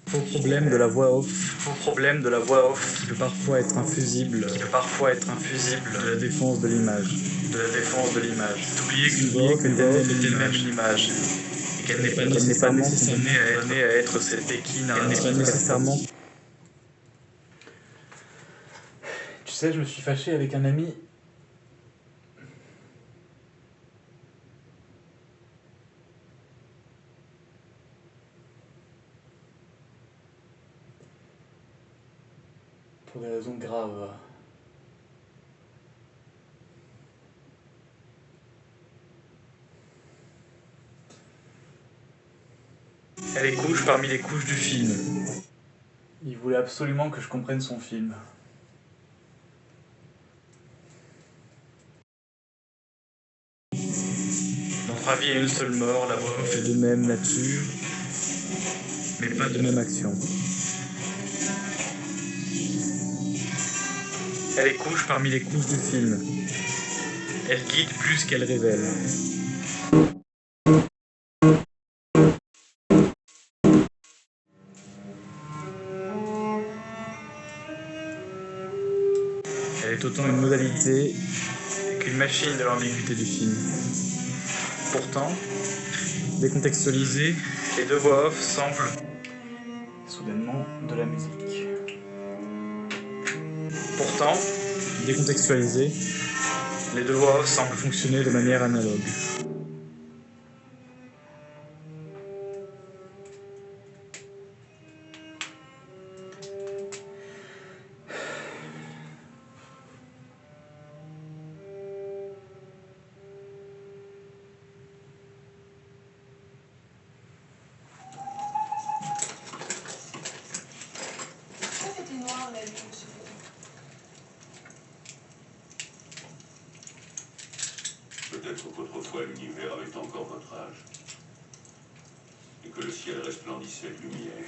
Faux problème de la voix off. Faux problème de la voix off Qui peut parfois être infusible. De la défense de l'image. D'oublier que l'image est elle-même une image. Et qu'elle n'est pas nécessairement condamnée à être cette béquille narrative. Tu sais, je me suis fâché avec un ami. Pour des raisons graves. Elle est couche parmi les couches du film. Il voulait absolument que je comprenne son film. Notre avis est une seule mort, la voix off est De même nature, mais pas de même action. Elle est couche parmi les couches Du film, Elle guide plus qu'elle qu'elle révèle. Elle est autant Une une modalité qu'une machine de l'ambiguïté du film. Pourtant, décontextualisée, les deux voix off semblent soudainement de la musique. Pourtant, Décontextualisée, les deux voix off semblent fonctionner de manière analogue. Pourquoi c'était noir la nuit, monsieur? Peut-être qu'autrefois l'univers avait encore votre âge. Et que le ciel resplendissait de lumière.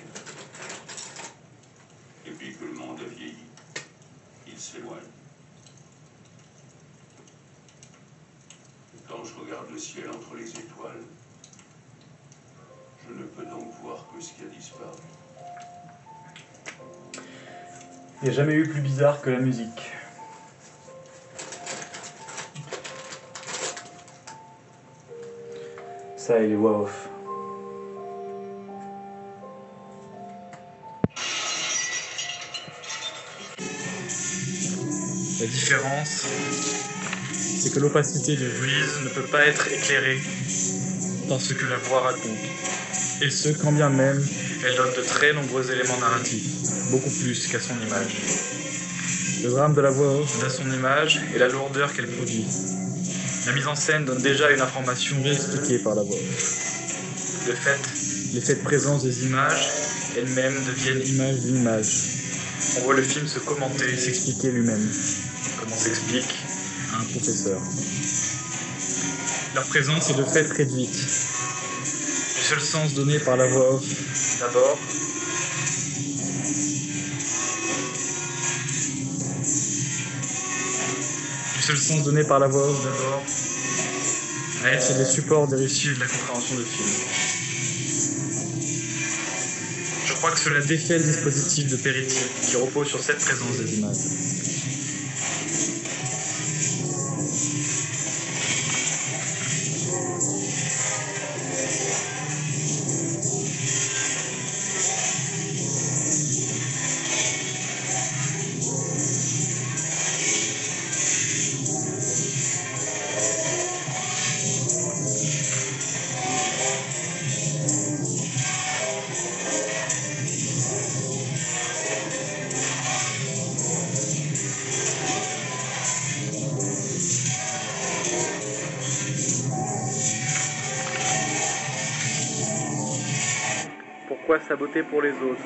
Et puis que le monde a vieilli. Il s'éloigne. Et quand je regarde le ciel entre les étoiles, je ne peux donc voir que ce qui a disparu. Il n'y a jamais eu plus bizarre que la musique. Ça et les voix off. La différence, C'est que l'opacité du Louise ne peut pas être éclairée par ce que la voix raconte. et ce, quand bien même, Elle donne de très nombreux éléments narratifs, beaucoup plus qu'à son image. le drame de la voix off À son image et la lourdeur qu'elle produit. La mise en scène donne déjà une information expliquée par la voix off. De fait, L'effet de présence des les images elles-mêmes deviennent images d'une image, On voit le film se commenter, s'expliquer lui-même comme on s'explique. à un professeur. Leur présence C'est de fait réduite du seul sens donné par la voix off d'abord, du seul sens donné par la voix off d'abord, à être c'est des supports des récits. issu de la compréhension du film. Je crois que cela défait le dispositif de Peretti qui repose sur cette présence des images. Pourquoi saboter pour les autres?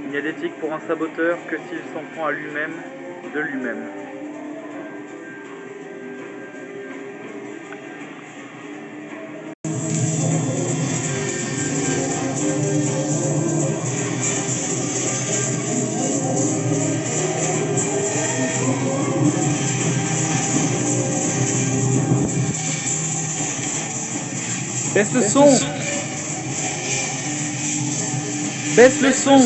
Il n'y a d'éthique pour un saboteur que s'il s'en prend à lui-même, de lui-même. Baisse le son. Baisse le son.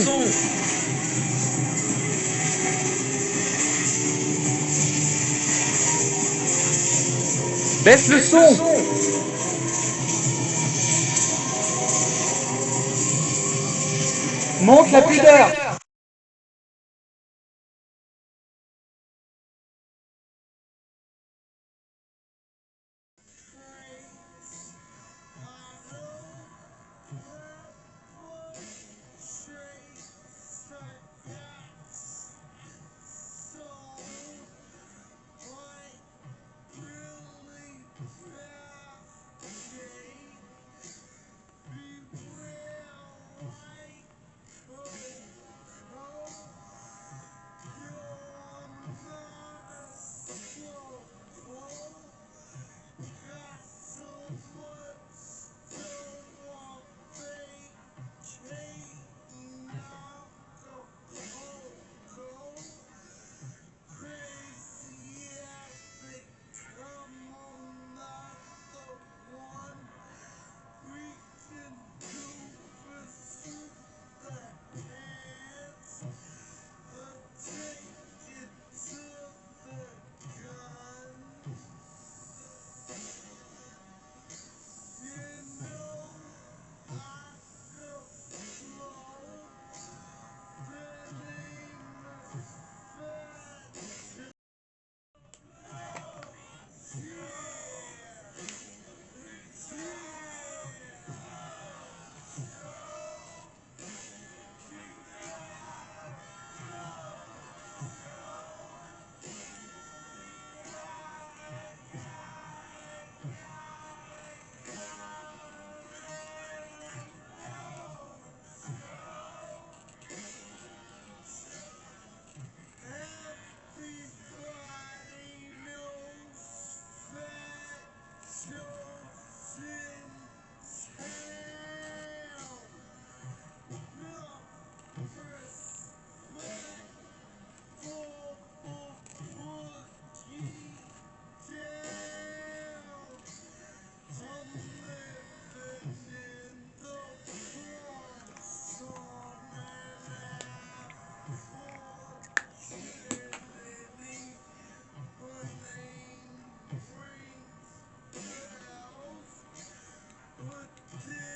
Baisse le son. Monte la pudeur.